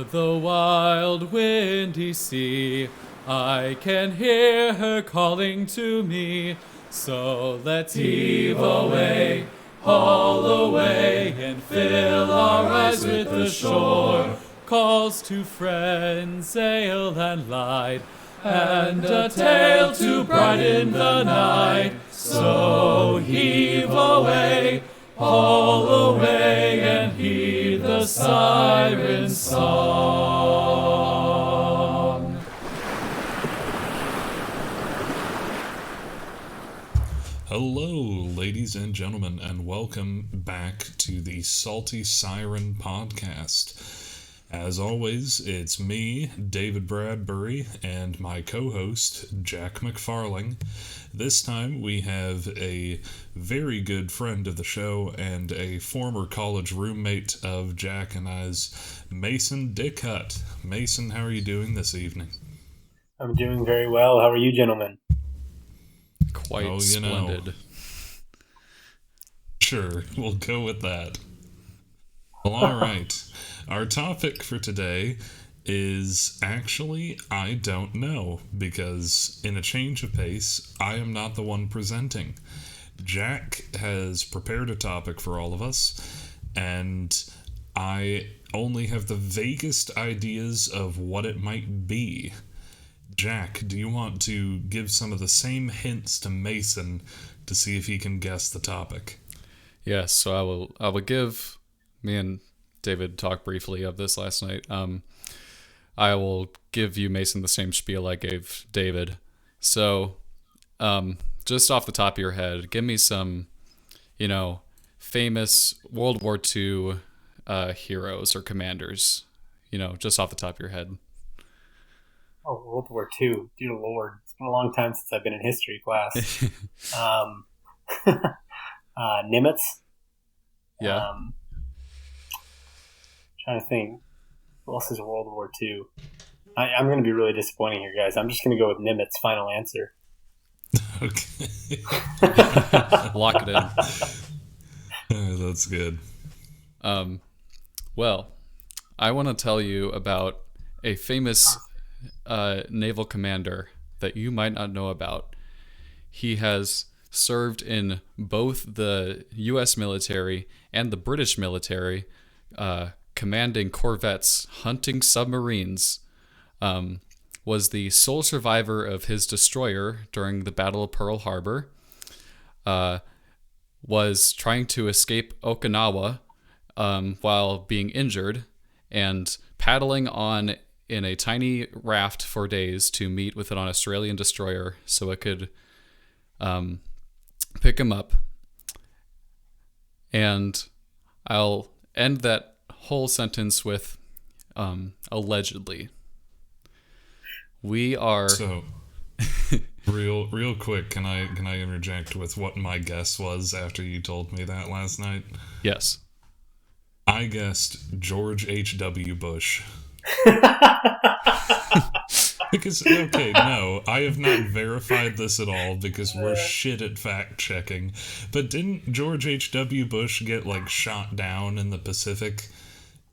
O'er the wild windy sea, I can hear her calling to me. So let's heave away, haul away, and fill our eyes with the shore. Calls to friends, sail and light, and a tale to brighten the night. So heave away, haul away, and heed the siren song. Hello, ladies and gentlemen, and welcome back to the Salty Siren podcast. As always, it's me, David Bradbury, and my co-host, Jack McFarling. This time we have a very good friend of the show and a former college roommate of Jack and I's, Mason Dickhut. Mason, how are you doing this evening? I'm doing very well. How are you, gentlemen? Quite splendid. Sure, we'll go with that. Well, all right. Our topic for today is actually, I don't know, because in a change of pace, I am not the one presenting. Jack has prepared a topic for all of us, and I only have the vaguest ideas of what it might be. Jack, do you want to give some of the same hints to Mason to see if he can guess the topic? Yes, so I will give me and David talked briefly of this last night. I will give you, Mason, the same spiel I gave David. So, just off the top of your head, give me some, famous World War II heroes or commanders, just off the top of your head. Oh, World War II. Dear Lord. It's been a long time since I've been in history class. Nimitz. Yeah. Trying to think. Who else is World War II? I'm going to be really disappointing here, guys. I'm just going to go with Nimitz. Final answer. Okay. Lock it in. That's good. Well, I want to tell you about a famous naval commander that you might not know about. He has served in both the U.S. military and the British military, commanding corvettes, hunting submarines, was the sole survivor of his destroyer during the Battle of Pearl Harbor, was trying to escape Okinawa while being injured, and paddling on in a tiny raft for days to meet with an Australian destroyer so it could pick him up. And I'll end that whole sentence with allegedly. We are so real quick. Can I interject with what my guess was after you told me that last night? Yes. I guessed George H.W. Bush. Because, okay, no, I have not verified this at all because we're shit at fact checking. But didn't George H.W. Bush get, shot down in the Pacific?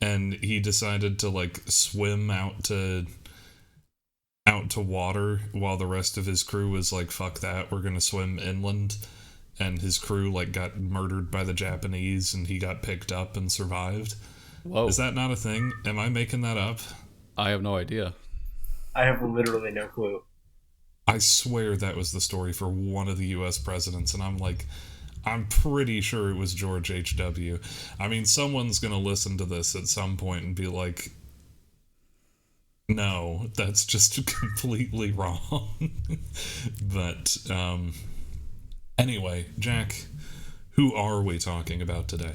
And he decided to, swim out to water while the rest of his crew was like, fuck that, we're gonna swim inland. And his crew, got murdered by the Japanese and he got picked up and survived. Whoa. Is that not a thing? Am I making that up? I have no idea. I have literally no clue. I swear that was the story for one of the U.S. presidents, and I'm pretty sure it was George H.W. I mean, someone's going to listen to this at some point and be like, no, that's just completely wrong. But, anyway, Jack, who are we talking about today?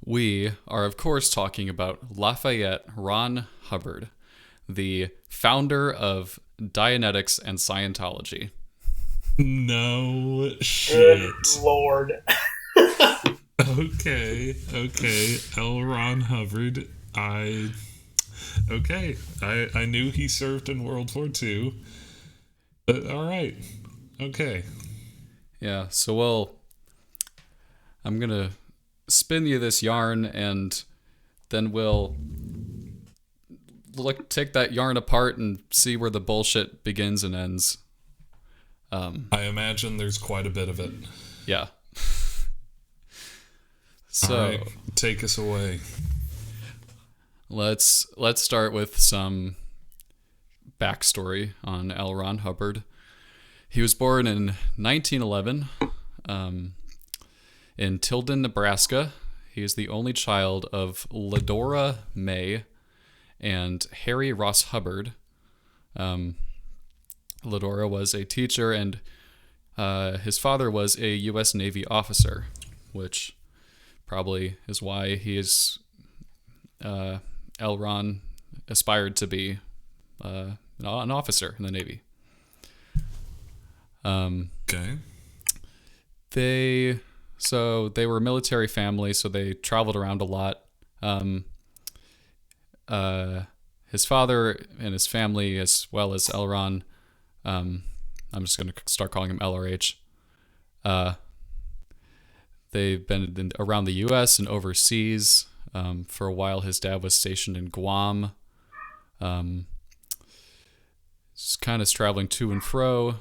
We are, of course, talking about Lafayette Ron Hubbard, the founder of Dianetics and Scientology. No shit. Good Lord. Okay. L. Ron Hubbard. I knew he served in World War II. But all right. Okay. Yeah, so I'm going to spin you this yarn, and then we'll take that yarn apart and see where the bullshit begins and ends. I imagine there's quite a bit of it. Yeah. So, all right, take us away. Let's start with some backstory on L. Ron Hubbard. He was born in 1911 in Tilden, Nebraska. He is the only child of Ladora May and Harry Ross Hubbard. Ladora was a teacher, and his father was a U.S. Navy officer, which probably is why he is L. Ron aspired to be an officer in the Navy. Okay. They were a military family, so they traveled around a lot. His father and his family, as well as L. Ron, I'm just going to start calling him LRH. They've been around the U.S. and overseas. For a while, his dad was stationed in Guam. Just kind of traveling to and fro.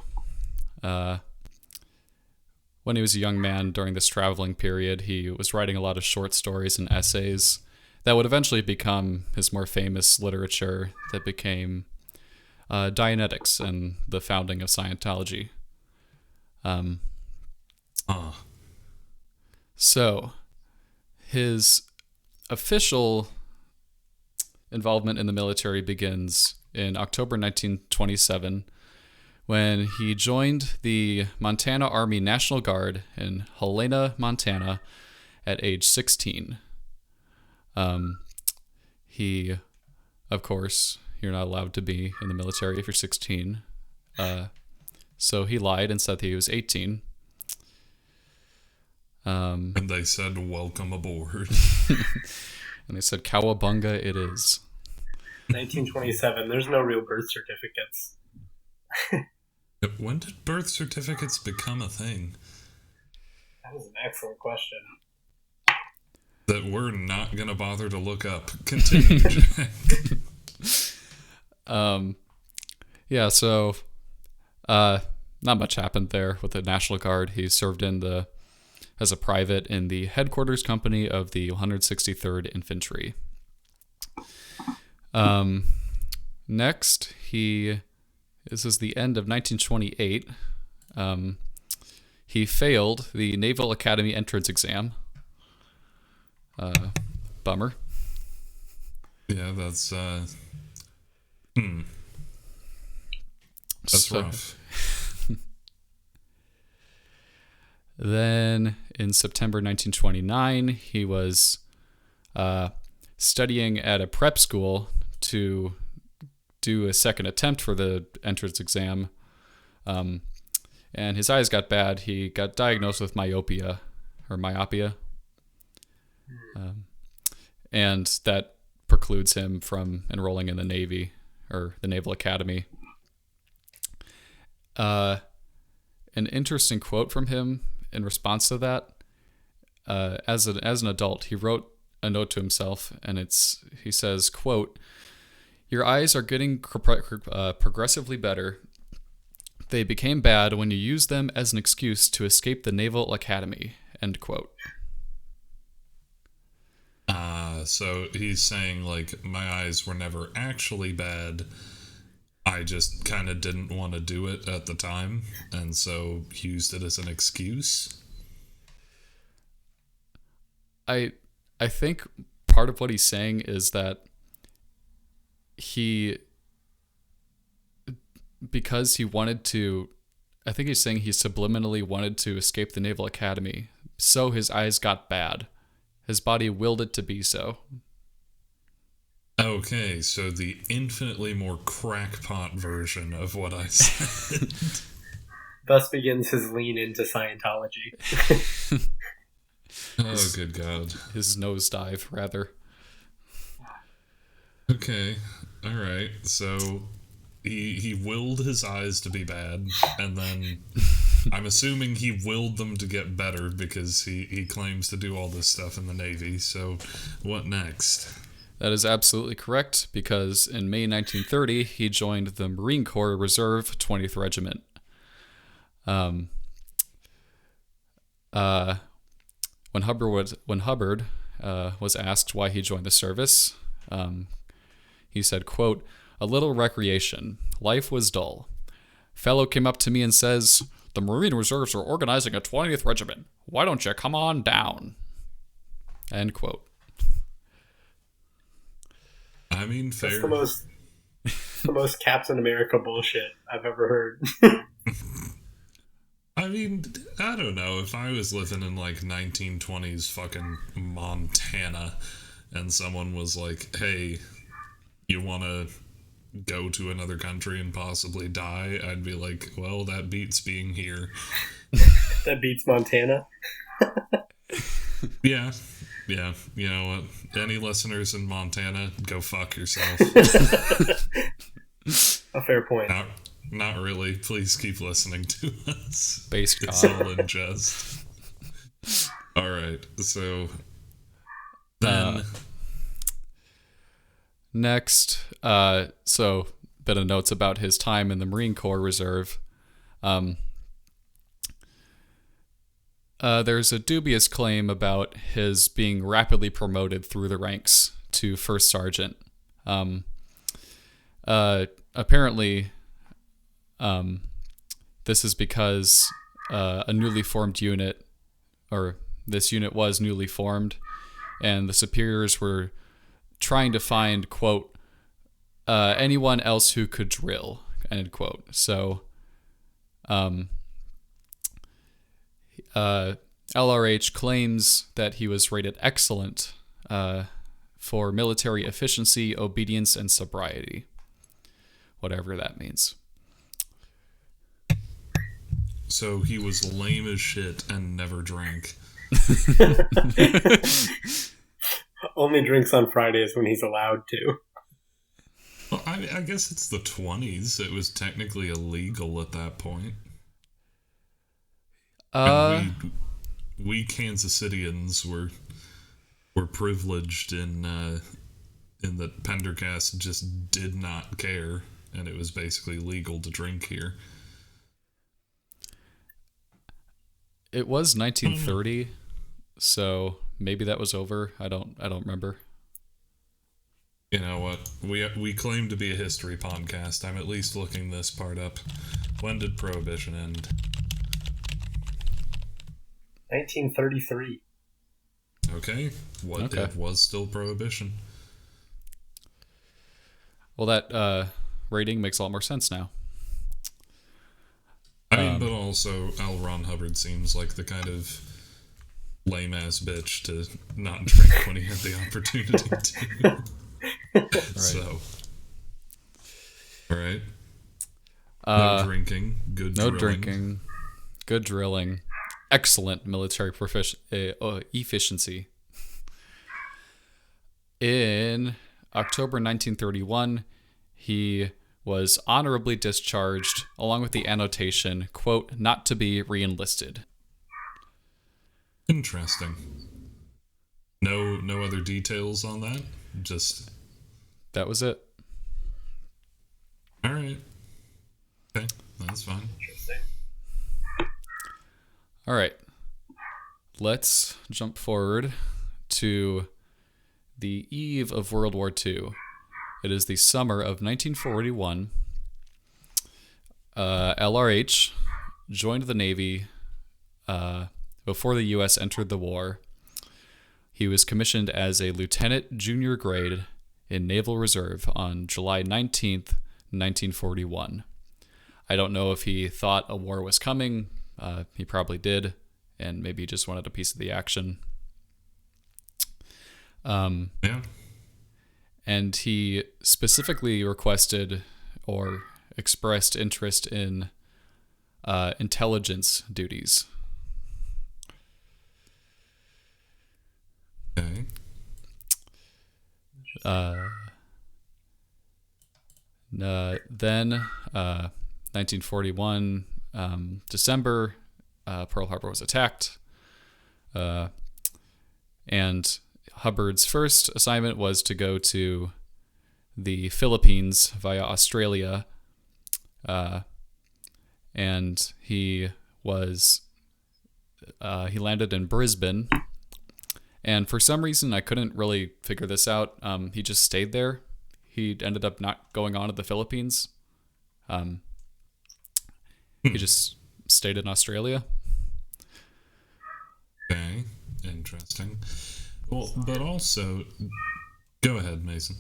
When he was a young man during this traveling period, he was writing a lot of short stories and essays that would eventually become his more famous literature that became Dianetics and the founding of Scientology. So, his official involvement in the military begins in October 1927 when he joined the Montana Army National Guard in Helena, Montana at age 16. He, of course, you're not allowed to be in the military if you're 16. So he lied and said that he was 18. And they said, welcome aboard. And they said, cowabunga it is. 1927. There's no real birth certificates. When did birth certificates become a thing? That is an excellent question. That we're not going to bother to look up. Continue, Jack. Yeah, so not much happened there with the National Guard. He served as a private in the headquarters company of the 163rd Infantry. Next, this is the end of 1928. He failed the Naval Academy entrance exam. Bummer. Yeah, that's rough. Then in September 1929, he was studying at a prep school to do a second attempt for the entrance exam. And his eyes got bad. He got diagnosed with myopia. And that precludes him from enrolling in the Navy or the Naval Academy. An interesting quote from him in response to that, as an adult, he wrote a note to himself, and he says, quote, "Your eyes are getting progressively better. They became bad when you used them as an excuse to escape the Naval Academy," end quote. So he's saying, like, my eyes were never actually bad. I just kind of didn't want to do it at the time, and so used it as an excuse. I think part of what he's saying is that because he wanted to, I think he's saying he subliminally wanted to escape the Naval Academy, so his eyes got bad. His body willed it to be so. Okay, so the infinitely more crackpot version of what I said. Thus begins his lean into Scientology. Oh, good God. His nosedive, rather. Okay, alright, so he willed his eyes to be bad, and then I'm assuming he willed them to get better because he claims to do all this stuff in the Navy, so what next? That is absolutely correct, because in May 1930, he joined the Marine Corps Reserve 20th Regiment. When Hubbard was asked why he joined the service, he said, quote, "A little recreation. Life was dull. Fellow came up to me and says, 'The Marine Reserves are organizing a 20th Regiment. Why don't you come on down?'" End quote. I mean, fair. That's the most Captain America bullshit I've ever heard. I mean, I don't know. If I was living in like 1920s fucking Montana and someone was like, "Hey, you want to go to another country and possibly die?" I'd be like, "Well, that beats being here." That beats Montana. Yeah. You know what? Any listeners in Montana, go fuck yourself. A fair point. Not really. Please keep listening to us. Based It's all in jest. All right. So then next, so bit of notes about his time in the Marine Corps Reserve. There's a dubious claim about his being rapidly promoted through the ranks to first sergeant. Apparently, this is because a newly formed unit, or this unit was newly formed, and the superiors were trying to find, quote, anyone else who could drill, end quote. So, LRH claims that he was rated excellent for military efficiency, obedience, and sobriety. Whatever that means. So he was lame as shit and never drank. Only drinks on Fridays when he's allowed to. Well, I guess it's the 20s. It was technically illegal at that point. We Kansas Cityans were privileged in that Pendergast just did not care, and it was basically legal to drink here. It was 1930, so maybe that was over. I don't remember. You know what? We claim to be a history podcast. I'm at least looking this part up. When did Prohibition end? 1933. Okay. It was still Prohibition. Well, that rating makes a lot more sense now. I mean, but also L. Ron Hubbard seems like the kind of lame-ass bitch to not drink when he had the opportunity to. Right. So, all right. No drinking, good no drilling. drinking, good drilling, excellent military efficiency. In October 1931, he was honorably discharged, along with the annotation, quote, "not to be re-enlisted." Interesting. No other details on that? Just... That was it. All right. Okay, that's fine. Interesting. All right. Let's jump forward to the eve of World War II. It is the summer of 1941. LRH joined the Navy before the U.S. entered the war. He was commissioned as a lieutenant junior grade in Naval Reserve on July 19th, 1941. I don't know if he thought a war was coming. He probably did, and maybe he just wanted a piece of the action. Yeah. And he specifically requested or expressed interest in intelligence duties. Okay. Then, 1941, December, Pearl Harbor was attacked, and Hubbard's first assignment was to go to the Philippines via Australia, and he landed in Brisbane. And for some reason, I couldn't really figure this out. He just stayed there. He ended up not going on to the Philippines. He just stayed in Australia. Okay, interesting. Well, but also, go ahead, Mason.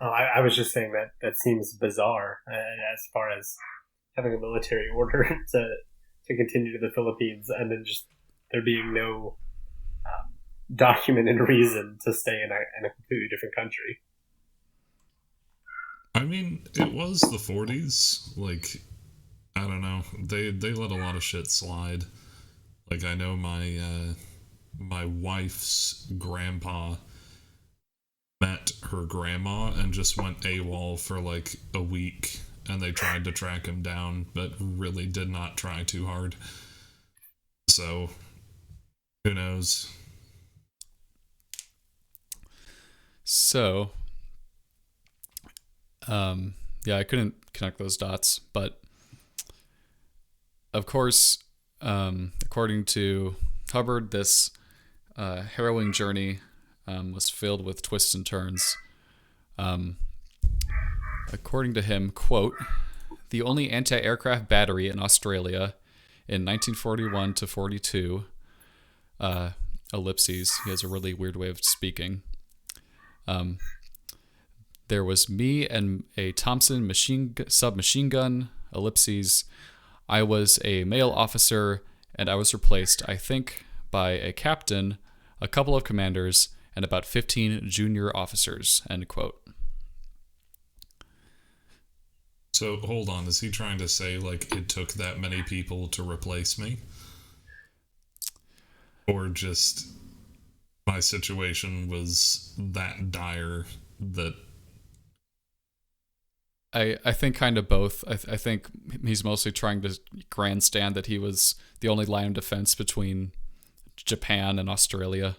Oh, I was just saying that seems bizarre as far as having a military order to continue to the Philippines and then just there being no documented reason to stay in a completely different country. I mean, it was the 40s. Like, I don't know. They let a lot of shit slide. Like, I know my wife's grandpa met her grandma and just went AWOL for like a week, and they tried to track him down, but really did not try too hard. So, who knows? So, yeah, I couldn't connect those dots, but of course, according to Hubbard, this harrowing journey was filled with twists and turns. According to him, quote, the only anti-aircraft battery in Australia in 1941 to 42, ellipses, he has a really weird way of speaking. There was me and a Thompson submachine gun, ellipses. I was a male officer, and I was replaced, I think, by a captain, a couple of commanders, and about 15 junior officers, end quote. So, hold on. Is he trying to say, like, it took that many people to replace me? Or just my situation was that dire that... I think kind of both. I think he's mostly trying to grandstand that he was the only line of defense between Japan and Australia.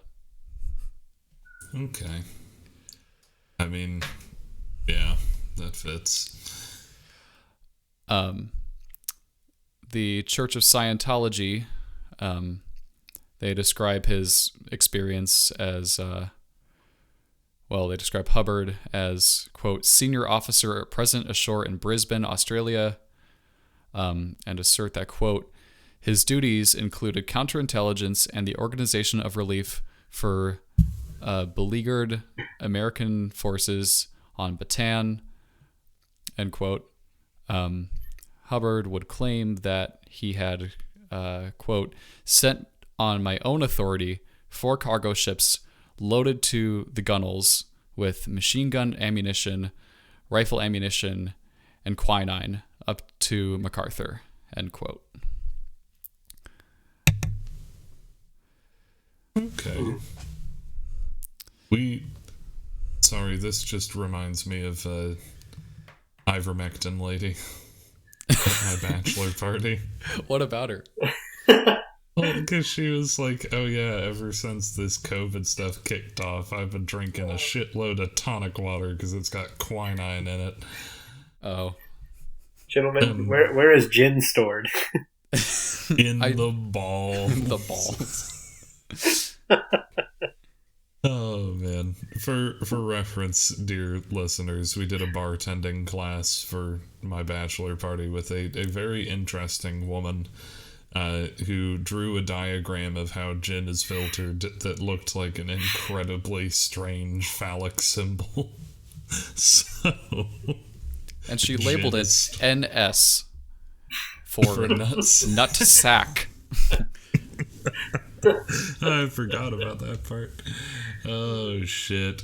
Okay. I mean, yeah, that fits. The Church of Scientology, they describe his experience as, they describe Hubbard as, quote, senior officer present ashore in Brisbane, Australia, and assert that, quote, his duties included counterintelligence and the organization of relief for beleaguered American forces on Bataan, end quote. Hubbard would claim that he had, quote, sent on my own authority 4 cargo ships loaded to the gunwales with machine gun ammunition, rifle ammunition, and quinine up to MacArthur, end quote. Okay. Sorry, this just reminds me of ivermectin lady at my bachelor party. What about her? Well, because she was like, oh yeah, ever since this COVID stuff kicked off, I've been drinking a shitload of tonic water because it's got quinine in it. Oh. Gentlemen, where is gin stored? In the ball. The balls. Oh man. For reference, dear listeners, we did a bartending class for my bachelor party with a very interesting woman who drew a diagram of how gin is filtered that looked like an incredibly strange phallic symbol. So, and she labeled it NS for nuts. Nut sack. I forgot about that part. Oh shit.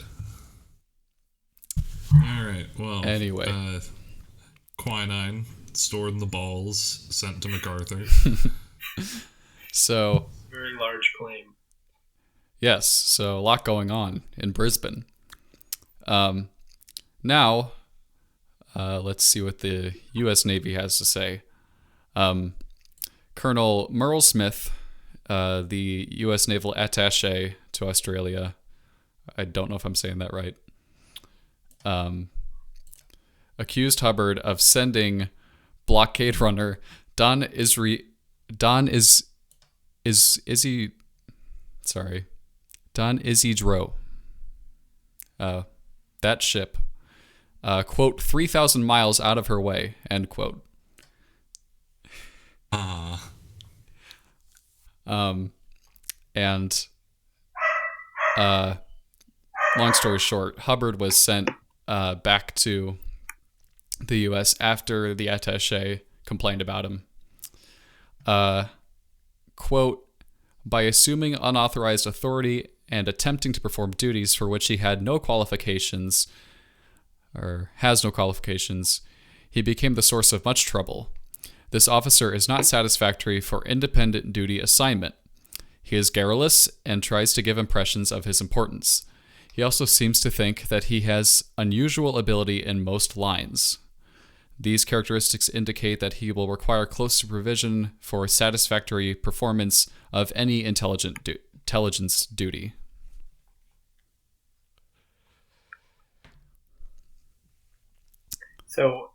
Alright, well. Anyway. Quinine stored in the balls, sent to MacArthur. So. Very large claim. Yes, so a lot going on in Brisbane. Now, let's see what the U.S. Navy has to say. Colonel Merle Smith, the U.S. Naval Attaché to Australia, I don't know if I'm saying that right. Accused Hubbard of sending blockade runner Don Isidro, that ship, quote, 3,000 miles out of her way, end quote. And long story short, Hubbard was sent back to the U.S. after the attaché complained about him. Quote, by assuming unauthorized authority and attempting to perform duties for which he had no qualifications, or has no qualifications, he became the source of much trouble. This officer is not satisfactory for independent duty assignment. He is garrulous and tries to give impressions of his importance. He also seems to think that he has unusual ability in most lines. These characteristics indicate that he will require close supervision for satisfactory performance of any intelligence duty. So,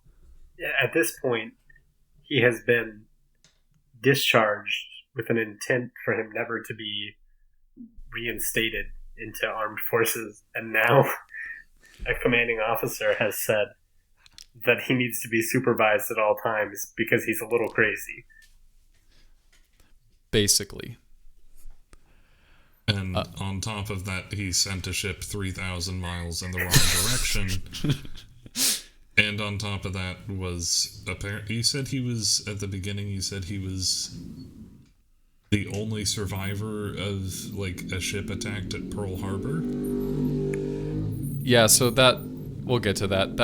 at this point, he has been discharged with an intent for him never to be reinstated into armed forces, and now a commanding officer has said that he needs to be supervised at all times because he's a little crazy. Basically. And on top of that, he sent a ship 3,000 miles in the wrong direction. And on top of that was apparently, you said he was, at the beginning, you said he was the only survivor of, like, a ship attacked at Pearl Harbor? Yeah, so we'll get to that.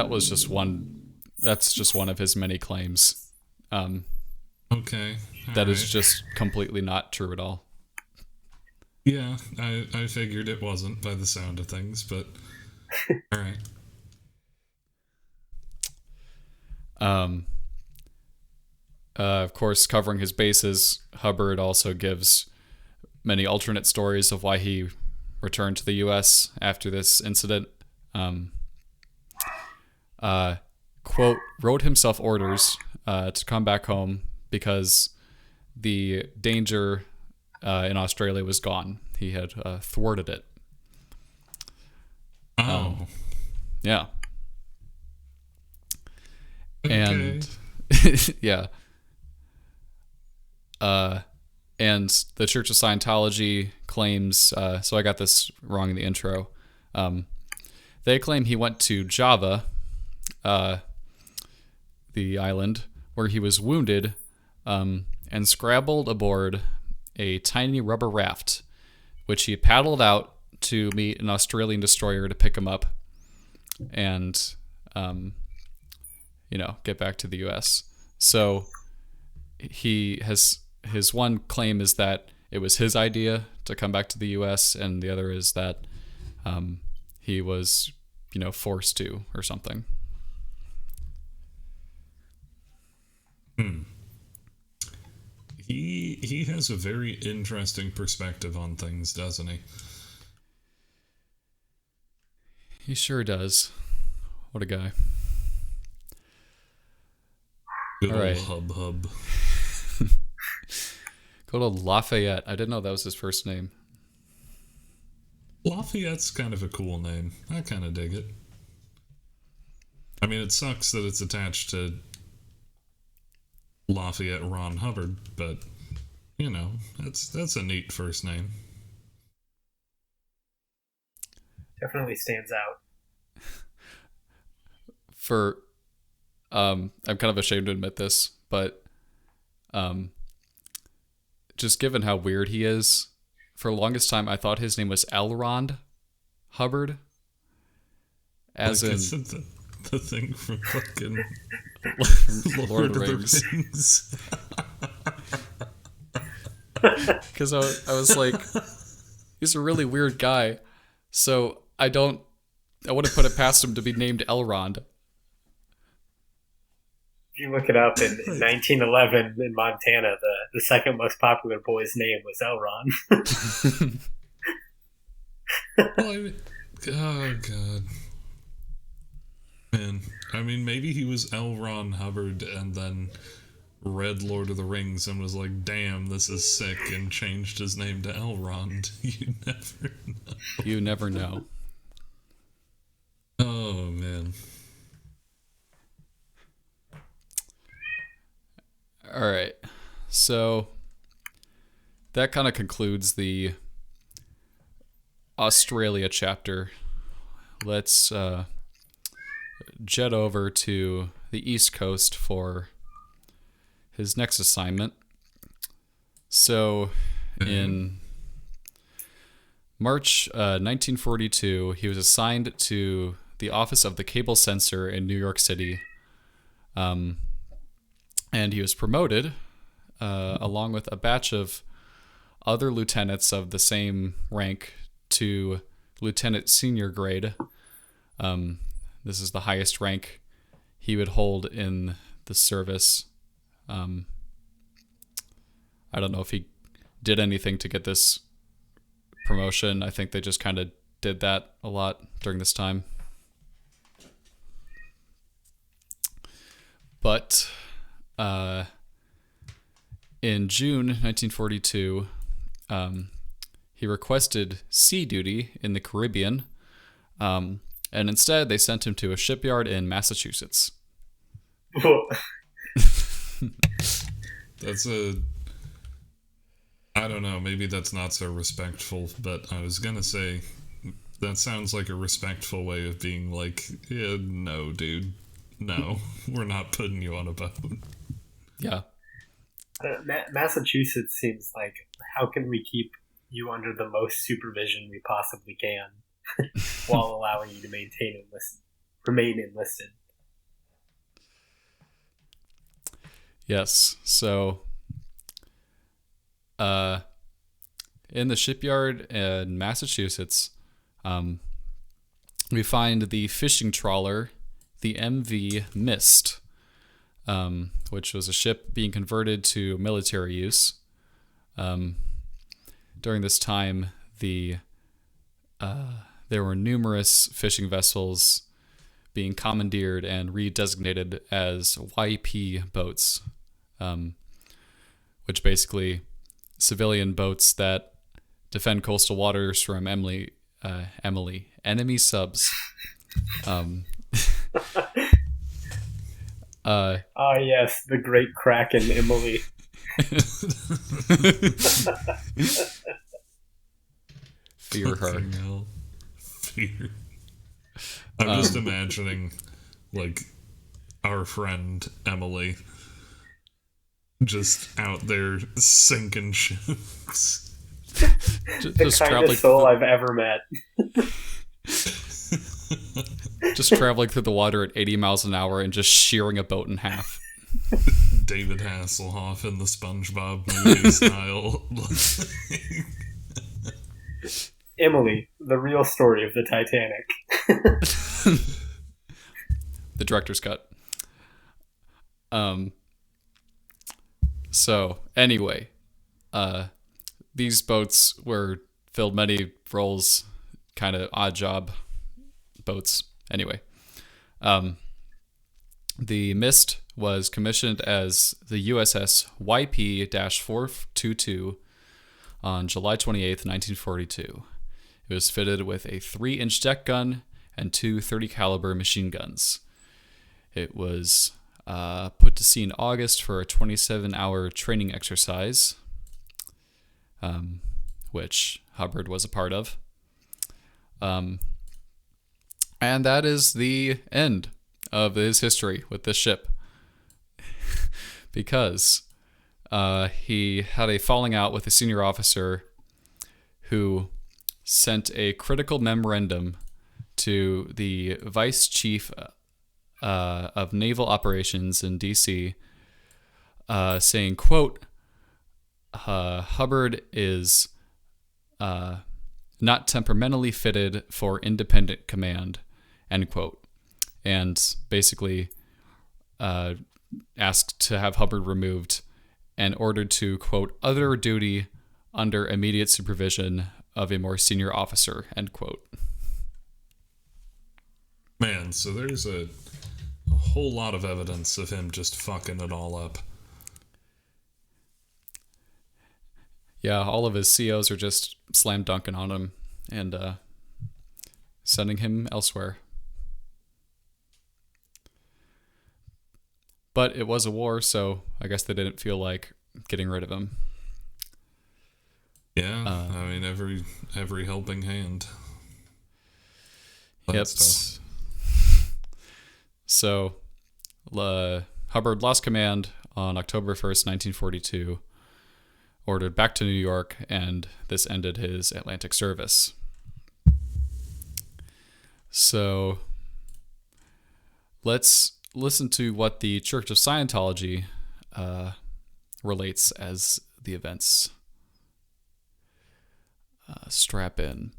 That's just one of his many claims. Okay. That is just completely not true at all. Yeah, I figured it wasn't by the sound of things, but all right. Of course, covering his bases, Hubbard also gives many alternate stories of why he returned to the U.S. after this incident. Quote, wrote himself orders to come back home because the danger in Australia was gone. He had thwarted it. Oh. Yeah. Okay. And yeah. And the Church of Scientology claims, so I got this wrong in the intro. They claim he went to Java, the island, where he was wounded, and scrabbled aboard a tiny rubber raft, which he paddled out to meet an Australian destroyer to pick him up and, get back to the U.S. So his one claim is that it was his idea to come back to the U.S., and the other is that he was, forced to or something. He has a very interesting perspective on things, doesn't he? He sure does. What a guy. Good All old right. Hub. Go to Lafayette. I didn't know that was his first name. Lafayette's kind of a cool name. I kind of dig it. I mean, it sucks that it's attached to Lafayette Ron Hubbard, but, that's a neat first name. Definitely stands out. I'm kind of ashamed to admit this, but just given how weird he is, for the longest time I thought his name was Elrond Hubbard. As like in the thing from fucking Lord of the Rings. Because I was like, he's a really weird guy, so I wouldn't put it past him to be named Elrond. If you look it up, in 1911 in Montana, the second most popular boy's name was Elron. Well, Oh, God. Man, I mean, maybe he was L. Ron Hubbard and then read Lord of the Rings and was like, damn, this is sick, and changed his name to Elrond. You never know. You never know. Oh, man. All right. So that kind of concludes the Australia chapter. Let's jet over to the East Coast for his next assignment. So in March 1942, he was assigned to the office of the cable censor in New York City. And he was promoted along with a batch of other lieutenants of the same rank to lieutenant senior grade. This is the highest rank he would hold in the service. I don't know if he did anything to get this promotion. I think they just kind of did that a lot during this time. But in June 1942, he requested sea duty in the Caribbean, and instead they sent him to a shipyard in Massachusetts. That's I don't know, maybe that's not so respectful, but I was gonna say, that sounds like a respectful way of being like, yeah, no, dude. No, we're not putting you on a boat. Yeah. Massachusetts seems like, how can we keep you under the most supervision we possibly can while allowing you to remain enlisted? Yes. So, in the shipyard in Massachusetts, we find the fishing trawler, the MV Mist, which was a ship being converted to military use. During this time, there were numerous fishing vessels being commandeered and redesignated as YP boats, which basically civilian boats that defend coastal waters from enemy subs. Yes, the great Kraken Emily. Fear her. Fear. I'm just imagining, like, our friend Emily just out there sinking ships. The kindest soul I've ever met. Just traveling through the water at 80 miles an hour and just shearing a boat in half. David Hasselhoff in the SpongeBob movie style. Emily, the real story of the Titanic. The director's cut. So, anyway, these boats filled many roles, kind of odd job boats. Anyway, the Mist was commissioned as the USS YP-422 on July 28th, 1942. It was fitted with a 3-inch deck gun and 2 .30 caliber machine guns. It was put to sea in August for a 27-hour training exercise, which Hubbard was a part of. And that is the end of his history with this ship. Because he had a falling out with a senior officer who sent a critical memorandum to the vice chief of naval operations in D.C., saying, quote, Hubbard is not temperamentally fitted for independent command, end quote. And basically asked to have Hubbard removed and ordered to, quote, other duty under immediate supervision of a more senior officer, end quote. Man, so there's a whole lot of evidence of him just fucking it all up. Yeah, all of his COs are just slam dunking on him and sending him elsewhere. But it was a war, so I guess they didn't feel like getting rid of him. Yeah, I mean every helping hand. Yep. Stuff. So, Hubbard lost command on October 1st, 1942, ordered back to New York, and this ended his Atlantic service. So, let's listen to what the Church of Scientology relates as the events. Strap in.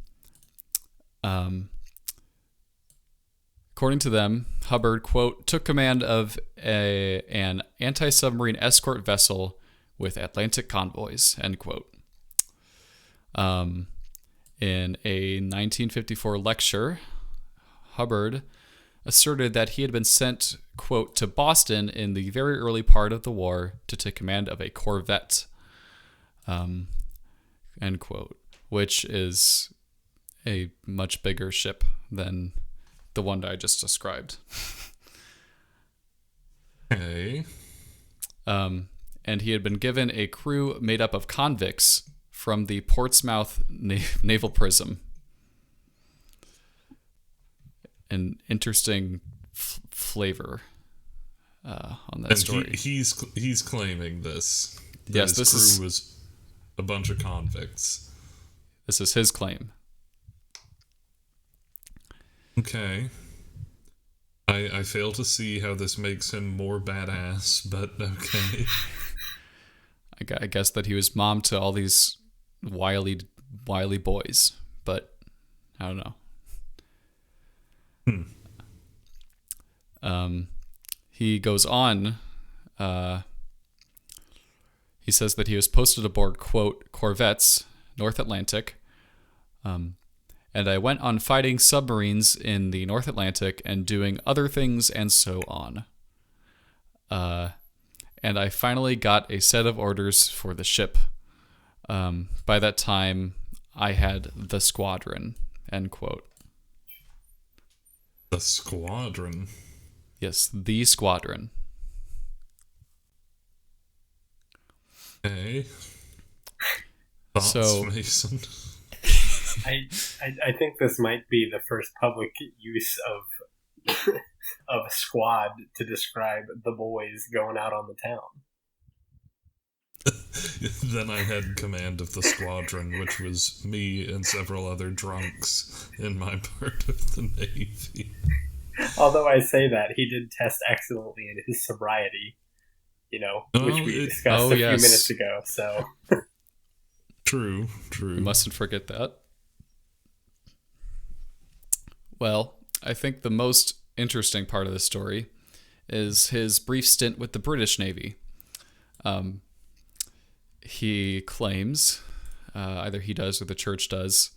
According to them, Hubbard, quote, took command of an anti-submarine escort vessel with Atlantic convoys, end quote. In a 1954 lecture, Hubbard asserted that he had been sent, quote, to Boston in the very early part of the war to take command of a corvette, end quote, which is a much bigger ship than the one that I just described. Okay. And he had been given a crew made up of convicts from the Portsmouth Naval Prison. An interesting flavor on that story. He's claiming this. Yes, his crew was a bunch of convicts. This is his claim. Okay. I fail to see how this makes him more badass, but okay. I guess that he was mom to all these wily boys, but I don't know. He goes on. He says that he was posted aboard, quote, corvettes, North Atlantic, and I went on fighting submarines in the North Atlantic and doing other things and so on. And I finally got a set of orders for the ship. By that time, I had the squadron, end quote. The squadron? Yes, the squadron. Okay. Thoughts, Mason? I think this might be the first public use of squad to describe the boys going out on the town. Then I had command of the squadron, which was me and several other drunks in my part of the Navy. Although I say that, he did test excellently in his sobriety, which we discussed a few minutes ago. So True. We mustn't forget that. Well, I think the most interesting part of the story is his brief stint with the British Navy. He claims, either he does or the church does,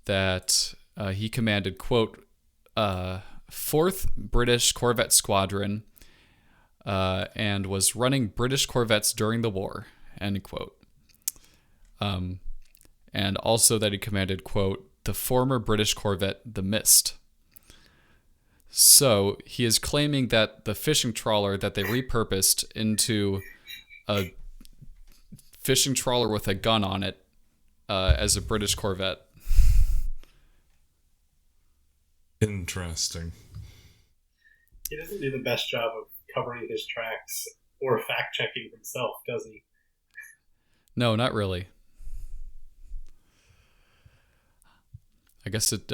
that he commanded, quote, 4th British Corvette Squadron and was running British corvettes during the war, end quote. And also that he commanded, quote, the former British corvette, the Mist. So he is claiming that the fishing trawler that they repurposed into a fishing trawler with a gun on it as a British corvette. Interesting. He doesn't do the best job of covering his tracks or fact-checking himself, does he? No, not really. I guess it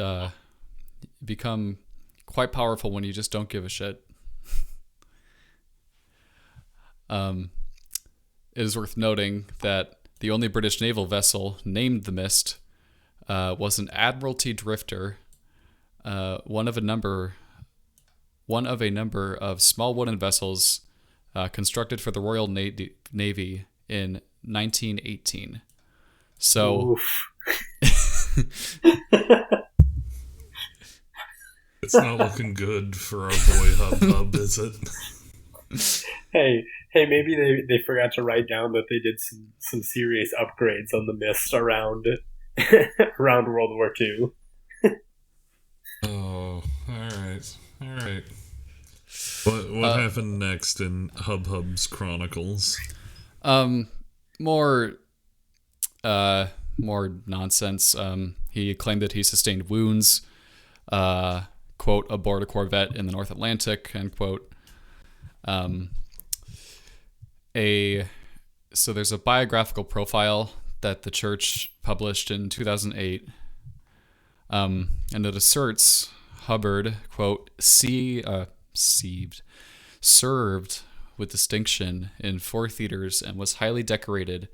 become quite powerful when you just don't give a shit. It is worth noting that the only British naval vessel named the Mist was an Admiralty drifter, one of a number of small wooden vessels constructed for the Royal Navy in 1918. So. It's not looking good for our boy Hub, is it? Hey, maybe they forgot to write down that they did some serious upgrades on the mist around around World War II. Oh, all right. What happened next in Hub's chronicles? More nonsense. He claimed that he sustained wounds, quote, aboard a corvette in the North Atlantic, end quote. So there's a biographical profile that the church published in 2008, and it asserts Hubbard, quote, served with distinction in 4 theaters and was highly decorated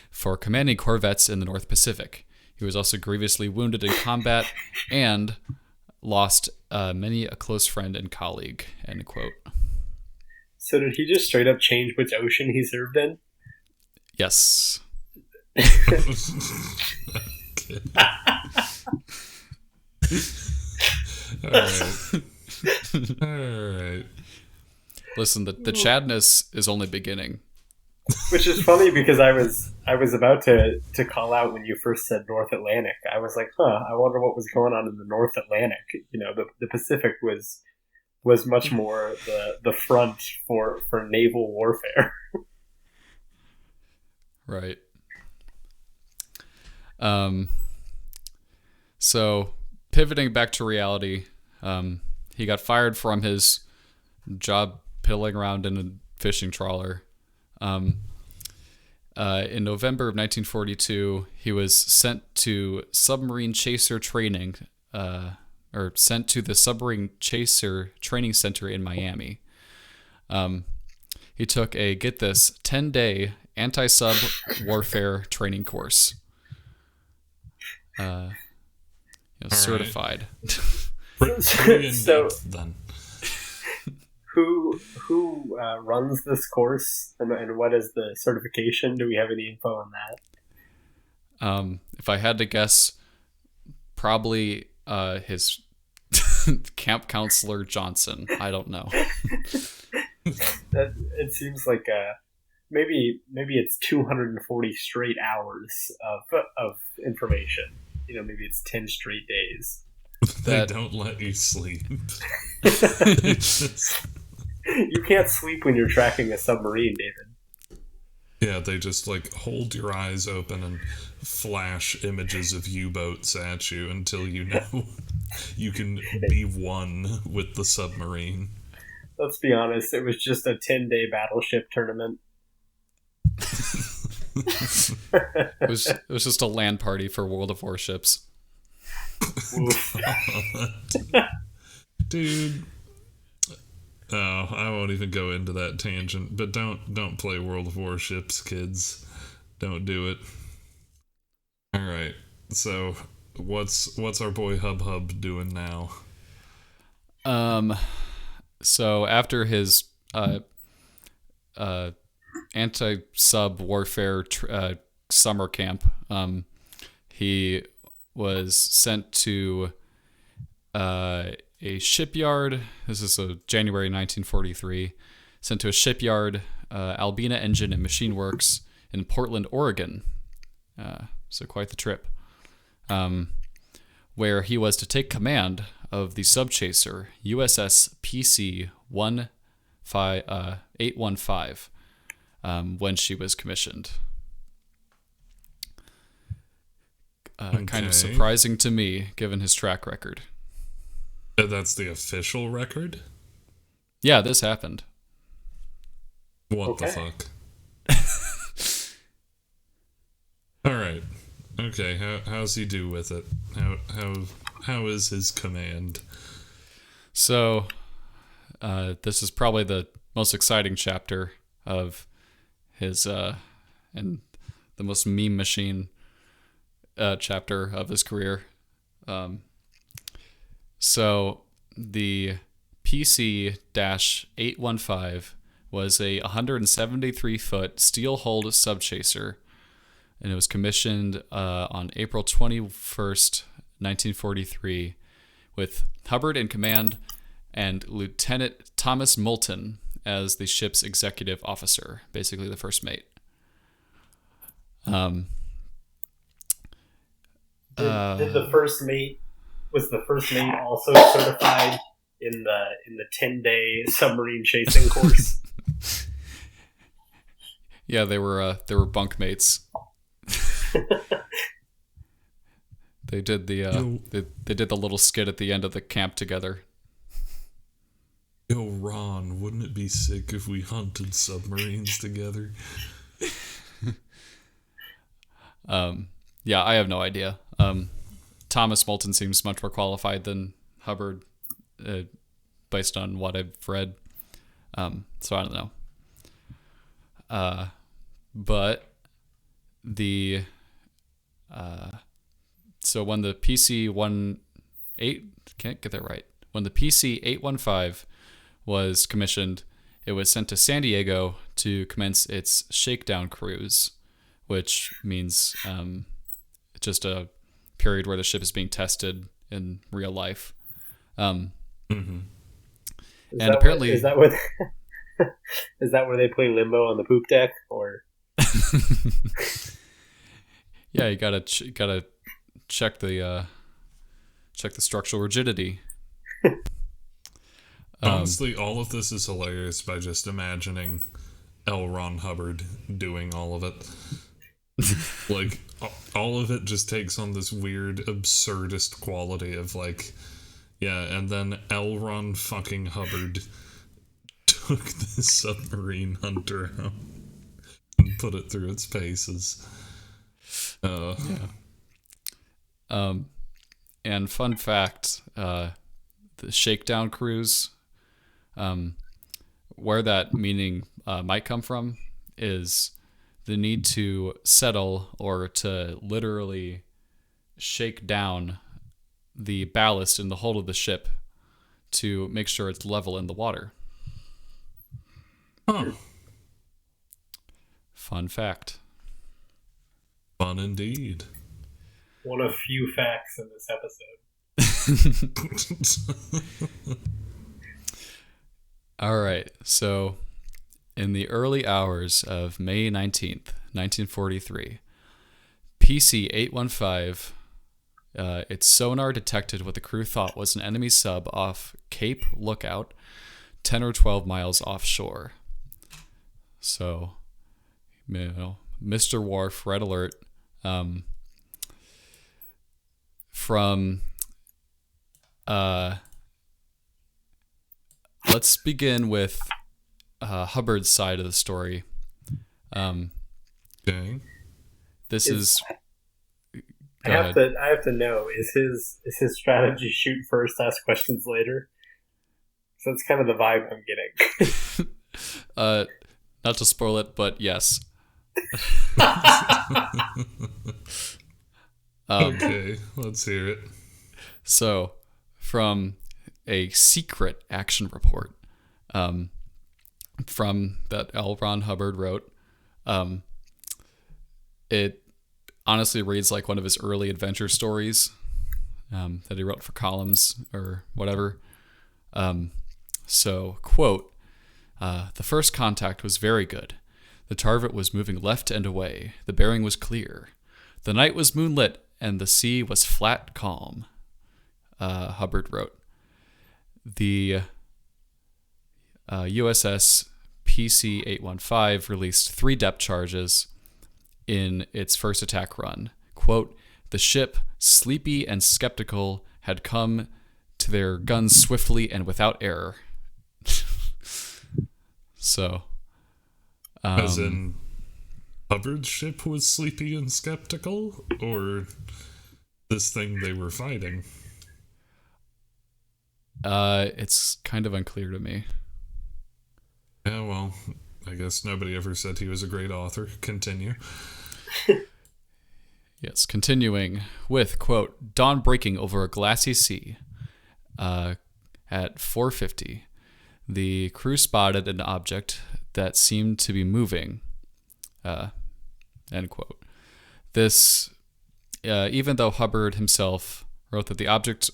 for commanding corvettes in the North Pacific. He was also grievously wounded in combat and lost many a close friend and colleague, end quote. So did he just straight up change which ocean he served in? Yes. All right. Listen, the Chadness is only beginning. Which is funny because I was about to call out when you first said North Atlantic. I was like, I wonder what was going on in the North Atlantic. You know, the Pacific was much more the front for naval warfare. Right. So pivoting back to reality, he got fired from his job piddling around in a fishing trawler. In November of 1942, he was sent to submarine chaser training, or sent to the submarine chaser training center in Miami. He took a, get this, 10-day anti-sub warfare training course. Certified. Pretty So, then. Who runs this course and what is the certification? Do we have any info on that? If I had to guess, probably his camp counselor Johnson. I don't know. It seems like maybe it's 240 straight hours of information. You know, maybe it's 10 straight days. They don't let you sleep. You can't sleep when you're tracking a submarine, David. Yeah, they just like hold your eyes open and flash images of U-boats at you until you know you can be one with the submarine. Let's be honest, it was just a 10-day battleship tournament. It was just a LAN party for World of Warships. Dude. Oh, I won't even go into that tangent, but don't play World of Warships, kids. Don't do it. All right. So, what's our boy Hub doing now? So after his anti-sub warfare summer camp, he was sent to a shipyard. This is January 1943. Sent to a shipyard, Albina Engine and Machine Works in Portland, Oregon. So quite the trip. Where he was to take command of the subchaser USS PC 815 when she was commissioned. Kind of surprising to me, given his track record. That's the official record? Yeah, this happened. What the fuck? All right. Okay, how's he do with it? How is his command? So, this is probably the most exciting chapter of his and the most meme machine chapter of his career. So the PC-815 was a 173-foot steel-hulled subchaser, and it was commissioned on April 21st, 1943, with Hubbard in command and Lieutenant Thomas Moulton as the ship's executive officer, basically the first mate. Did the first mate also certified in the 10-day submarine chasing course? Yeah, they were bunk mates. They did they did the little skit at the end of the camp together. Yo, Ron, wouldn't it be sick if we hunted submarines together? Yeah, I have no idea. Thomas Moulton seems much more qualified than Hubbard, based on what I've read. So I don't know. But the so when the PC-18 can't get that right. When the PC-815 was commissioned, it was sent to San Diego to commence its shakedown cruise, which means just a period where the ship is being tested in real life. And apparently, is that where they play limbo on the poop deck, or? Yeah, you gotta check the structural rigidity. Honestly, all of this is hilarious by just imagining L. Ron Hubbard doing all of it. Like, all of it just takes on this weird, absurdist quality of, like, yeah, and then L. Ron fucking Hubbard took the submarine hunter out and put it through its paces. Yeah. And fun fact, the shakedown cruise, where that meaning might come from is the need to settle or to literally shake down the ballast in the hull of the ship to make sure it's level in the water. Huh. Fun fact. Fun indeed. One of few facts in this episode. All right, so in the early hours of May 19th, 1943, PC-815, its sonar detected what the crew thought was an enemy sub off Cape Lookout, 10 or 12 miles offshore. So, you know, Mr. Worf, red alert. Let's begin with Hubbard's side of the story. Okay. This is. I have to know, is his strategy shoot first, ask questions later? So that's kind of the vibe I'm getting. Not to spoil it, but yes. Okay, let's hear it. So, from a secret action report from that L. Ron Hubbard wrote, it honestly reads like one of his early adventure stories that he wrote for columns or whatever. So, quote, the first contact was very good. The target was moving left and away. The bearing was clear. The night was moonlit and the sea was flat calm, Hubbard wrote. The USS PC-815 released 3 depth charges in its first attack run. Quote, the ship, sleepy and skeptical, had come to their guns swiftly and without error. So, as in, Hubbard's ship was sleepy and skeptical, or this thing they were fighting? It's kind of unclear to me. Yeah, well, I guess nobody ever said he was a great author. Continue. Yes, continuing with, quote, dawn breaking over a glassy sea. At 4:50, the crew spotted an object that seemed to be moving. End quote. This, even though Hubbard himself wrote that the object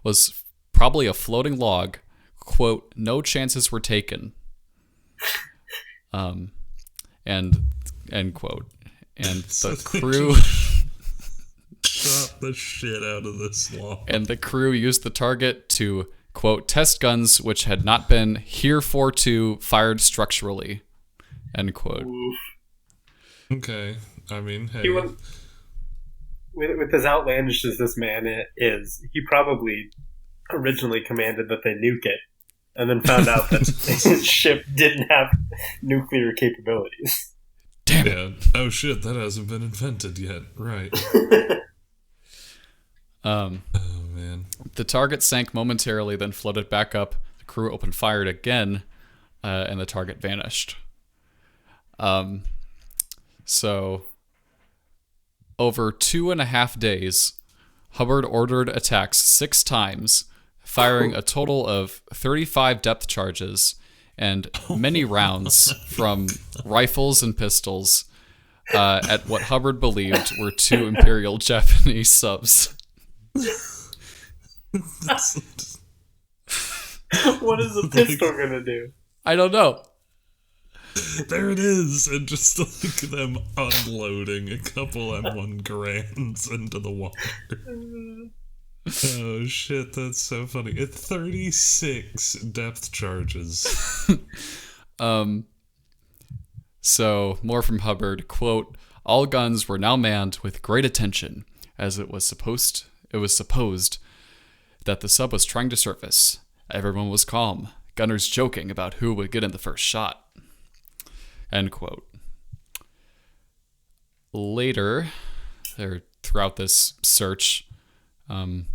was probably a floating log. Quote, no chances were taken. And end quote. And the crew shot the shit out of this log. And the crew used the target to, quote, test guns which had not been heretofore fired structurally. End quote. Oof. Okay. I mean, hey. With as outlandish as this man is, he probably originally commanded that they nuke it, and then found out that his ship didn't have nuclear capabilities. Damn it. Oh shit, that hasn't been invented yet. Right. Oh man. The target sank momentarily, then floated back up. The crew opened fire again, and the target vanished. So, over 2.5 days, Hubbard ordered attacks 6 times, firing a total of 35 depth charges and many rounds from rifles and pistols at what Hubbard believed were 2 Imperial Japanese subs. What is a pistol gonna do? I don't know. There it is, and just like them unloading a couple M1 Grands into the water. Oh shit, that's so funny. It's 36 depth charges. So, more from Hubbard, quote, all guns were now manned with great attention, as it was supposed that the sub was trying to surface. Everyone was calm, gunners joking about who would get in the first shot. End quote. Later, throughout this search, the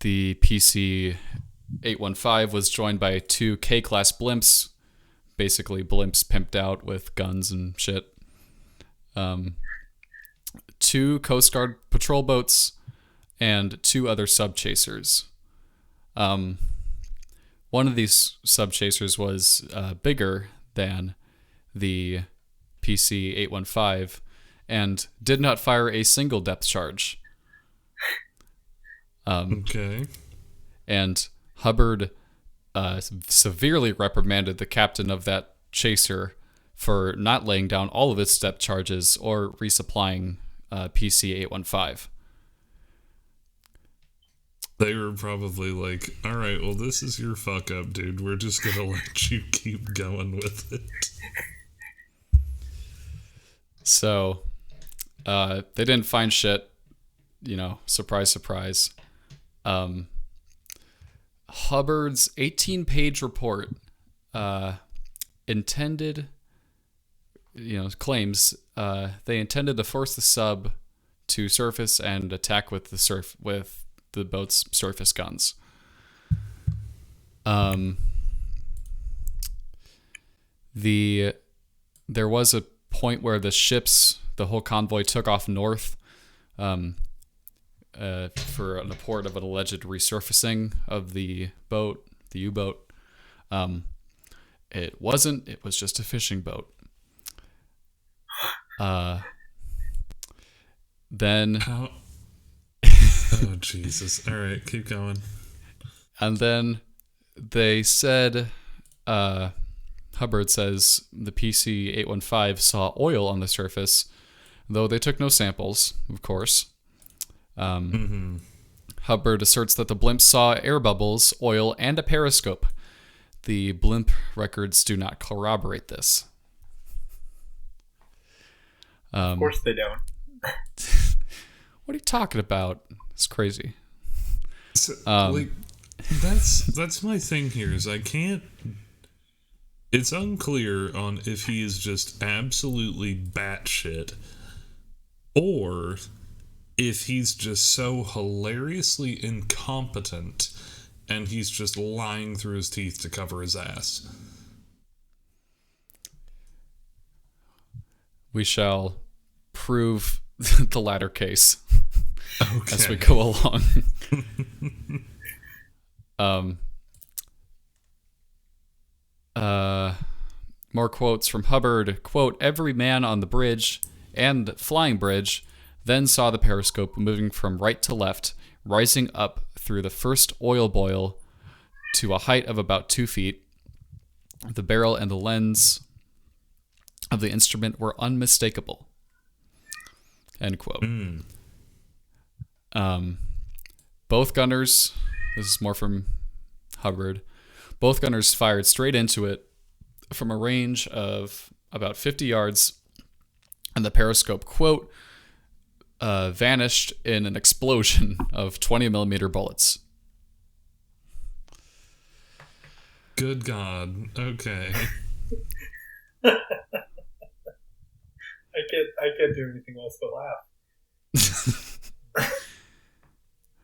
PC-815 was joined by 2 K-class blimps, basically blimps pimped out with guns and shit. 2 Coast Guard patrol boats, and 2 other sub-chasers. One of these sub-chasers was bigger than the PC-815 and did not fire a single depth charge. Okay. And Hubbard severely reprimanded the captain of that chaser for not laying down all of its depth charges or resupplying PC-815. They were probably like, all right, well, this is your fuck up, dude. We're just going to let you keep going with it. So, they didn't find shit. Surprise, surprise. Hubbard's 18-page report claims they intended to force the sub to surface and attack with the boat's surface guns. There was a point where the whole convoy took off north for an report of an alleged resurfacing of the U-boat. It wasn't. It was just a fishing boat. Then... Oh, Jesus. All right, keep going. And then they said, Hubbard says the PC-815 saw oil on the surface, though they took no samples, of course. Hubbard asserts that the blimp saw air bubbles, oil, and a periscope. The blimp records do not corroborate this. Of course they don't. What are you talking about? It's crazy. So, that's my thing here is I can't... It's unclear on if he is just absolutely batshit or if he's just so hilariously incompetent and he's just lying through his teeth to cover his ass. We shall prove the latter case as we go along. More quotes from Hubbard. Quote, every man on the bridge and flying bridge then saw the periscope moving from right to left, rising up through the first oil boil to a height of about 2 feet. The barrel and the lens of the instrument were unmistakable. End quote. Both gunners, this is more from Hubbard, both gunners fired straight into it from a range of about 50 yards, and the periscope, quote, vanished in an explosion of 20 millimeter bullets. Good God. Okay. I can't do anything else but laugh.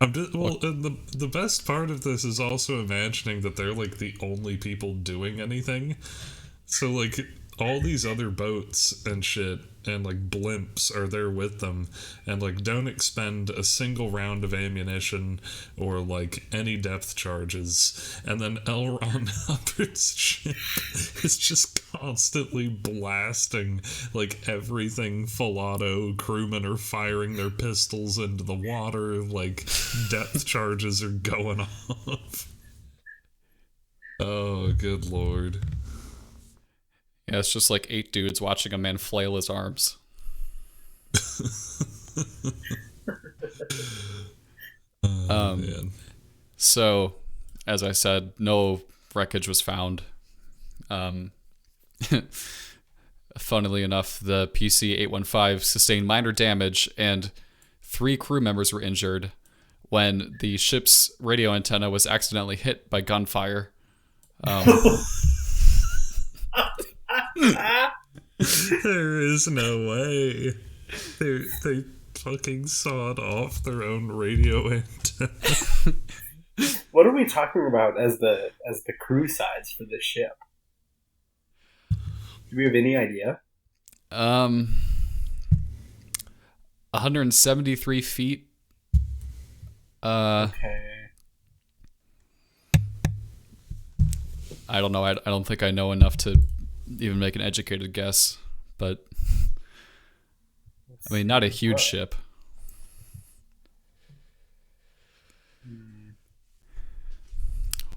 And the best part of this is also imagining that they're like the only people doing anything. So like all these other boats and shit and like blimps are there with them and like don't expend a single round of ammunition or like any depth charges, and then L. Ron Hubbard's ship is just constantly blasting like everything full auto. Crewmen are firing their pistols into the water, like depth charges are going off. Oh, good Lord. Yeah, it's just like 8 dudes watching a man flail his arms. Man. So, as I said, no wreckage was found. Funnily enough, the PC-815 sustained minor damage and 3 crew members were injured when the ship's radio antenna was accidentally hit by gunfire. There is no way. They fucking sawed off their own radio antenna. What are we talking about as the crew size for this ship? Do we have any idea? 173 feet. Okay. I don't know. I don't think I know enough to even make an educated guess, but I mean, not a huge ship.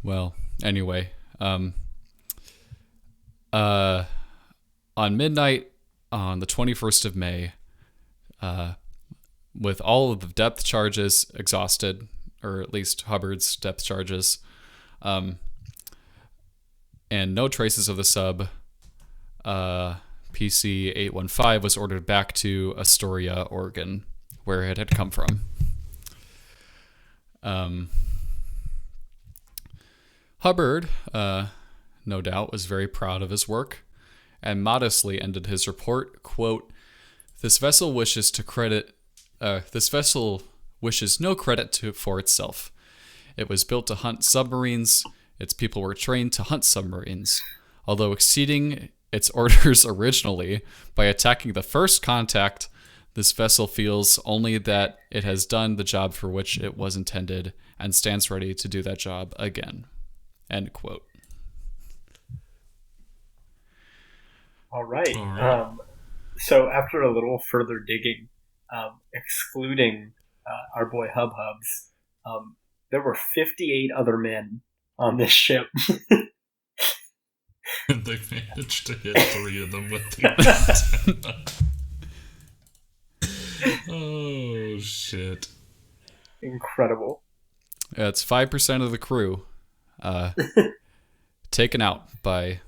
Well, anyway, on midnight on the 21st of May, with all of the depth charges exhausted, or at least Hubbard's depth charges, and no traces of the sub, PC-815 was ordered back to Astoria, Oregon, where it had come from. Hubbard, no doubt, was very proud of his work and modestly ended his report, quote, This vessel wishes no credit for itself. It was built to hunt submarines. Its people were trained to hunt submarines. Although exceeding its orders originally by attacking the first contact, this vessel feels only that it has done the job for which it was intended and stands ready to do that job again. End quote. All right. So after a little further digging, excluding our boy Hubs, there were 58 other men on this ship. And they managed to hit 3 of them with the antenna. Oh, shit. Incredible. Yeah, it's 5% of the crew taken out by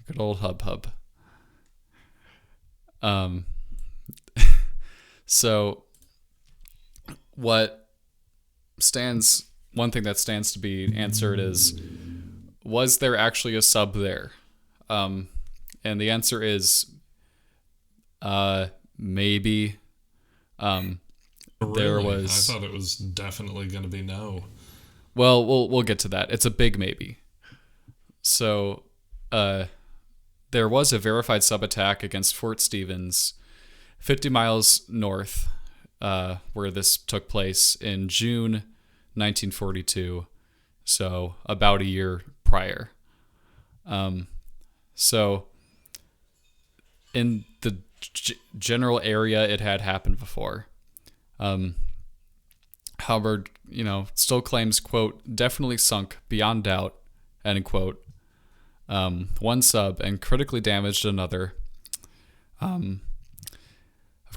good old Hub. So one thing that stands to be answered is, was there actually a sub there? And the answer is, maybe. Really? There was. I thought it was definitely going to be no. Well, we'll get to that. It's a big maybe. So, there was a verified sub attack against Fort Stevens, 50 miles north, where this took place in June 1942. So about a year prior. So in the general area, it had happened before. Hubbard, still claims, quote, definitely sunk beyond doubt, end quote, one sub and critically damaged another. Of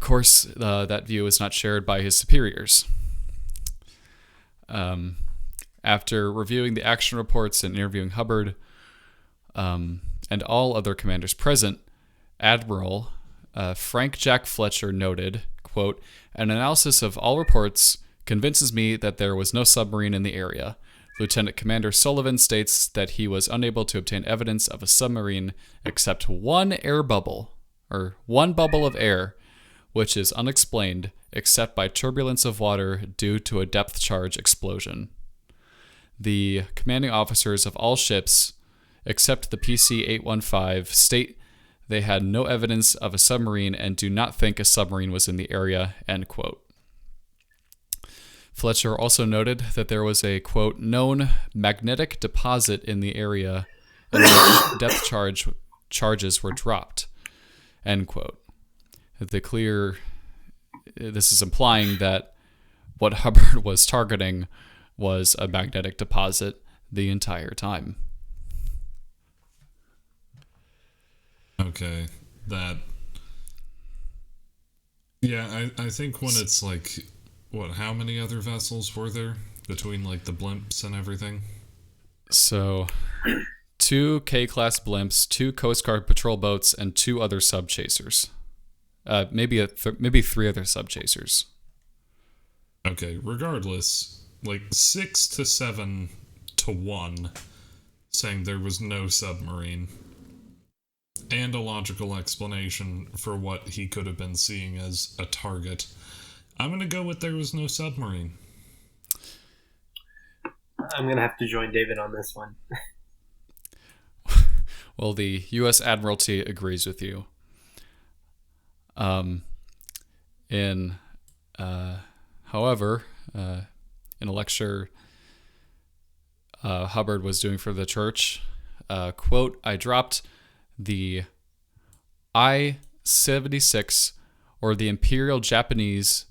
course, that view is not shared by his superiors. After reviewing the action reports and interviewing Hubbard and all other commanders present, Admiral Frank Jack Fletcher noted, quote, an analysis of all reports convinces me that there was no submarine in the area. Lieutenant Commander Sullivan states that he was unable to obtain evidence of a submarine except one bubble of air, which is unexplained except by turbulence of water due to a depth charge explosion. The commanding officers of all ships, except the PC-815, state they had no evidence of a submarine and do not think a submarine was in the area, end quote. Fletcher also noted that there was a, quote, known magnetic deposit in the area in which depth charges were dropped, end quote. This is implying that what Hubbard was targeting was a magnetic deposit the entire time. Okay, I think when it's like, how many other vessels were there between like the blimps and everything? So, 2 K-class blimps, 2 Coast Guard patrol boats, and 2 other sub-chasers. Maybe 3 other sub-chasers. Okay, regardless, like 6 to 7 to 1 saying there was no submarine. And a logical explanation for what he could have been seeing as a target. I'm going to go with there was no submarine. I'm going to have to join David on this one. Well, the U.S. Admiralty agrees with you. However, in a lecture Hubbard was doing for the church, quote, I dropped the I-76, or the Imperial Japanese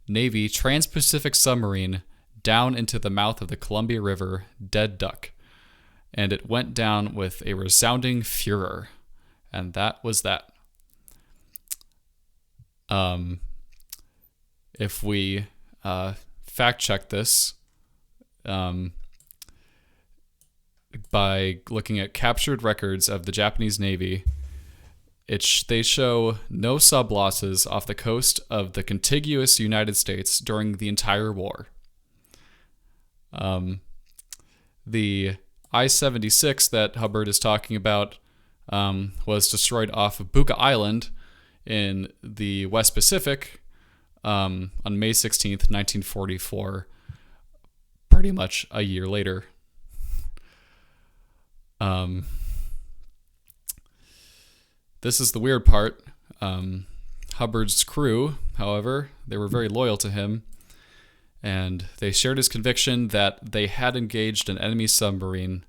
Navy Trans-Pacific submarine, down into the mouth of the Columbia River, dead duck. And it went down with a resounding furor. And that was that. If we fact check this by looking at captured records of the Japanese Navy, they show no sub losses off the coast of the contiguous United States during the entire war. The I-76 that Hubbard is talking about was destroyed off of Buka Island in the West Pacific on May 16th, 1944, pretty much a year later. This is the weird part. Hubbard's crew, however, they were very loyal to him, and they shared his conviction that they had engaged an enemy submarine.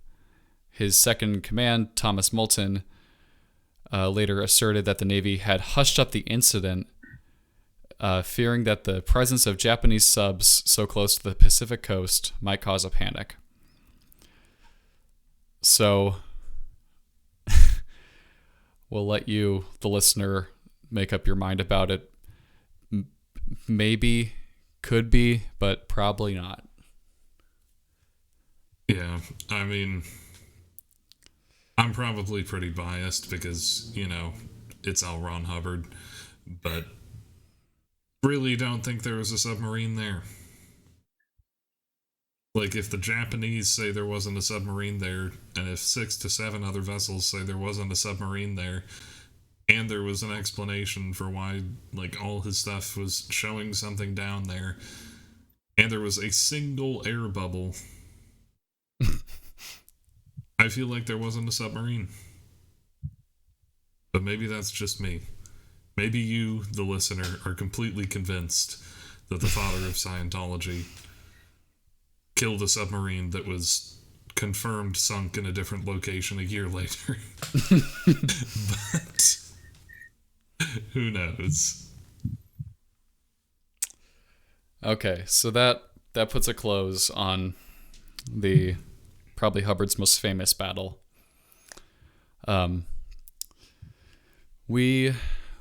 His second in command, Thomas Moulton, later asserted that the Navy had hushed up the incident, fearing that the presence of Japanese subs so close to the Pacific coast might cause a panic. So, we'll let you, the listener, make up your mind about it. Maybe, could be, but probably not. Yeah, I mean, I'm probably pretty biased because, it's L. Ron Hubbard, but really don't think there was a submarine there. Like, if the Japanese say there wasn't a submarine there, and if 6 to 7 other vessels say there wasn't a submarine there, and there was an explanation for why, all his stuff was showing something down there, and there was a single air bubble, I feel like there wasn't a submarine. But maybe that's just me. Maybe you, the listener, are completely convinced that the father of Scientology killed a submarine that was confirmed sunk in a different location a year later. But who knows? Okay, so that puts a close on the probably Hubbard's most famous battle. We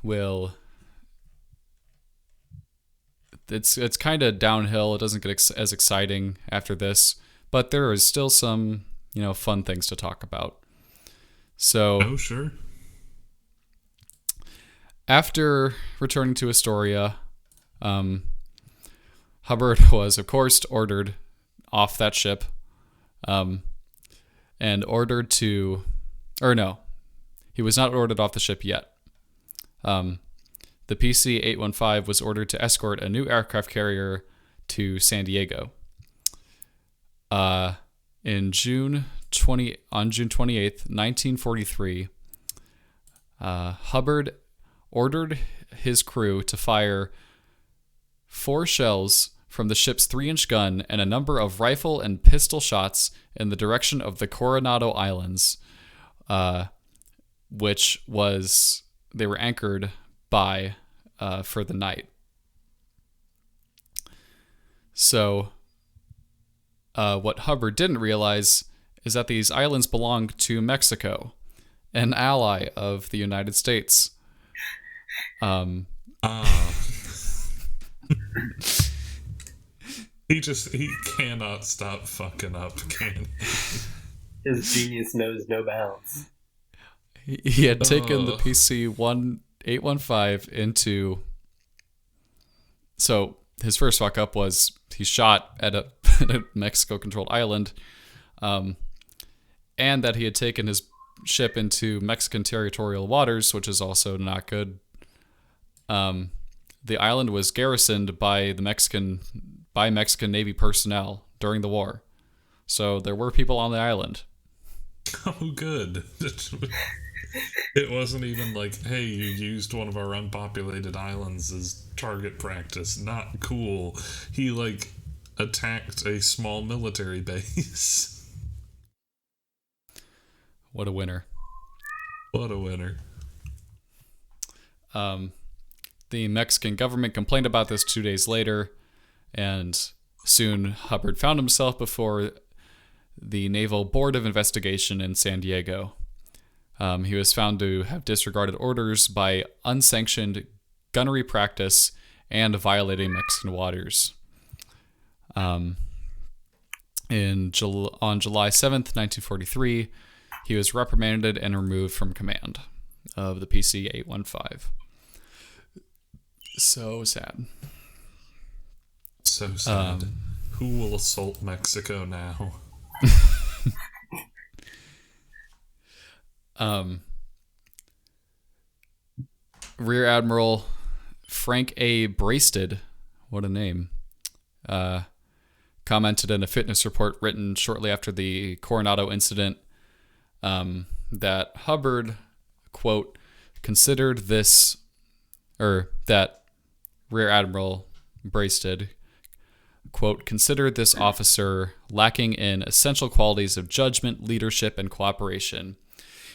will. It's kind of downhill. It doesn't get as exciting after this, but there is still some fun things to talk about. So, oh sure. After returning to Astoria, Hubbard was, of course, ordered off that ship, and ordered to, or no, he was not ordered off the ship yet. The PC-815 was ordered to escort a new aircraft carrier to San Diego. On June 28th, 1943, Hubbard ordered his crew to fire 4 shells from the ship's 3-inch gun and a number of rifle and pistol shots in the direction of the Coronado Islands, which they were anchored by for the night. So what Hubbard didn't realize is that these islands belonged to Mexico, an ally of the United States. He cannot stop fucking up, can he? His genius knows no bounds. He had taken the PC-815 into... So his first fuck up was he shot at a Mexico-controlled island, and that he had taken his ship into Mexican territorial waters, which is also not good. The island was garrisoned by Mexican Navy personnel during the war, so there were people on the island. Oh, good. It wasn't even like, hey, you used one of our unpopulated islands as target practice. Not cool. He, attacked a small military base. What a winner. What a winner. The Mexican government complained about this 2 days later, and soon Hubbard found himself before the Naval Board of Investigation in San Diego. He was found to have disregarded orders by unsanctioned gunnery practice and violating Mexican waters. On July 7th, 1943, he was reprimanded and removed from command of the PC-815. So sad. So sad. Who will assault Mexico now? Rear Admiral Frank A. Brasted, what a name, commented in a fitness report written shortly after the Coronado incident that Hubbard, quote, considered this, or that Rear Admiral Brasted, quote, considered this officer lacking in essential qualities of judgment, leadership, and cooperation.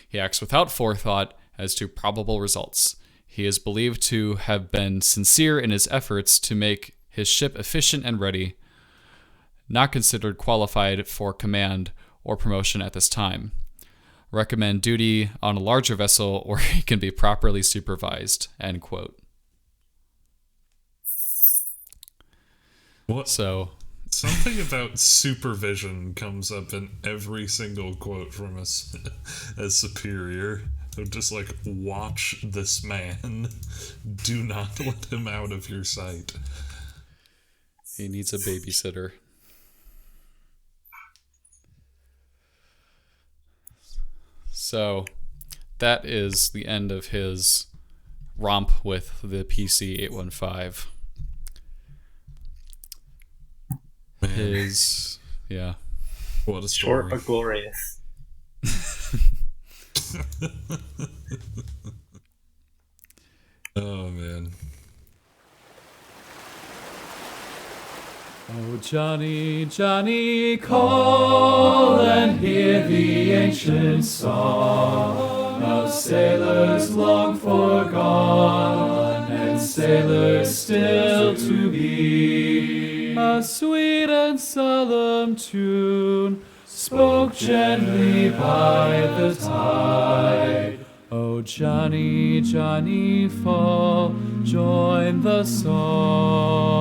He acts without forethought as to probable results. He is believed to have been sincere in his efforts to make his ship efficient and ready, not considered qualified for command or promotion at this time. Recommend duty on a larger vessel where he can be properly supervised, end quote. What? So, something about supervision comes up in every single quote from us as superior. They're just like, watch this man. Do not let him out of your sight. He needs a babysitter. So, that is the end of his romp with the PC-815. Man. Yeah. What a story. Short but glorious. Oh, man. Oh, Johnny, Johnny, call and hear the ancient song of sailors long forgone and sailors still to be. A sweet and solemn tune spoke gently by the tide. Oh, Johnny, Johnny, fall, join the song.